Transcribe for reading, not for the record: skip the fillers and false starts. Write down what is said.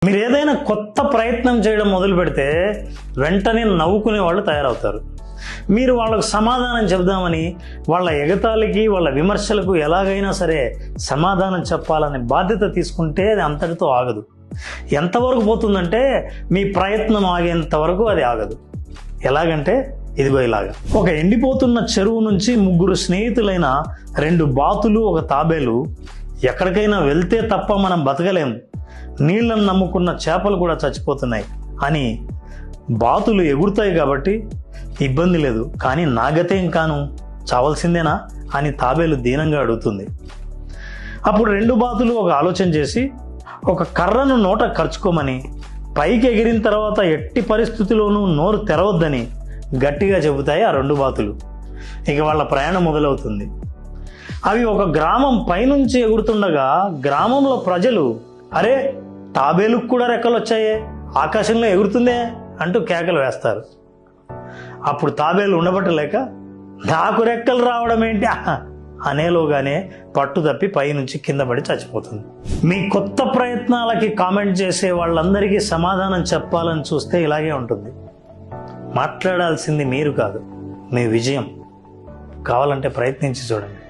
మీరు ఏదైనా కొత్త ప్రయత్నం చేయడం మొదలు పెడితే వెంటనే నవ్వుకునే వాళ్ళు తయారవుతారు. మీరు వాళ్ళకు సమాధానం చెప్దామని వాళ్ళ ఎగతాళికి వాళ్ళ విమర్శలకు ఎలాగైనా సరే సమాధానం చెప్పాలనే బాధ్యత తీసుకుంటే అది అంతటితో ఆగదు. ఎంతవరకు పోతుందంటే మీ ప్రయత్నం ఆగేంత వరకు అది ఆగదు. ఎలాగంటే ఇదిగో ఇలాగా. ఒక ఎండిపోతున్న చెరువు నుంచి 3 స్నేహితులైన 2 బాతులు, ఒక తాబేలు ఎక్కడికైనా వెళ్తే తప్ప మనం బతకలేము, నీళ్లను నమ్ముకున్న చేపలు కూడా చచ్చిపోతున్నాయి అని. బాతులు ఎగురుతాయి కాబట్టి ఇబ్బంది లేదు, కానీ నాగతేం కాను, చావాల్సిందేనా అని తాబేలు దీనంగా అడుగుతుంది. అప్పుడు 2 బాతులు ఒక ఆలోచన చేసి ఒక కర్రను నోట ఖర్చుకోమని, పైకి ఎగిరిన తర్వాత ఎట్టి పరిస్థితుల్లోనూ నోరు తెరవద్దని గట్టిగా చెబుతాయి ఆ 2 బాతులు. ఇక వాళ్ళ ప్రయాణం మొదలవుతుంది. అవి ఒక గ్రామం పైనుంచి ఎగురుతుండగా గ్రామంలో ప్రజలు, అరే తాబేలుకు కూడా రెక్కలు వచ్చాయే, ఆకాశంలో ఎగురుతుందే అంటూ కేకలు వేస్తారు. అప్పుడు తాబేలు ఉండబట్టలేక నాకు రెక్కలు రావడం ఏంటి అనేలోగానే పట్టు తప్పి పైనుంచి కింద పడి చచ్చిపోతుంది. మీ కొత్త ప్రయత్నాలకి కామెంట్ చేసే వాళ్ళందరికీ సమాధానం చెప్పాలని చూస్తే ఇలాగే ఉంటుంది. మాట్లాడాల్సింది మీరు కాదు, మీ విజయం. కావాలంటే ప్రయత్నించి చూడండి.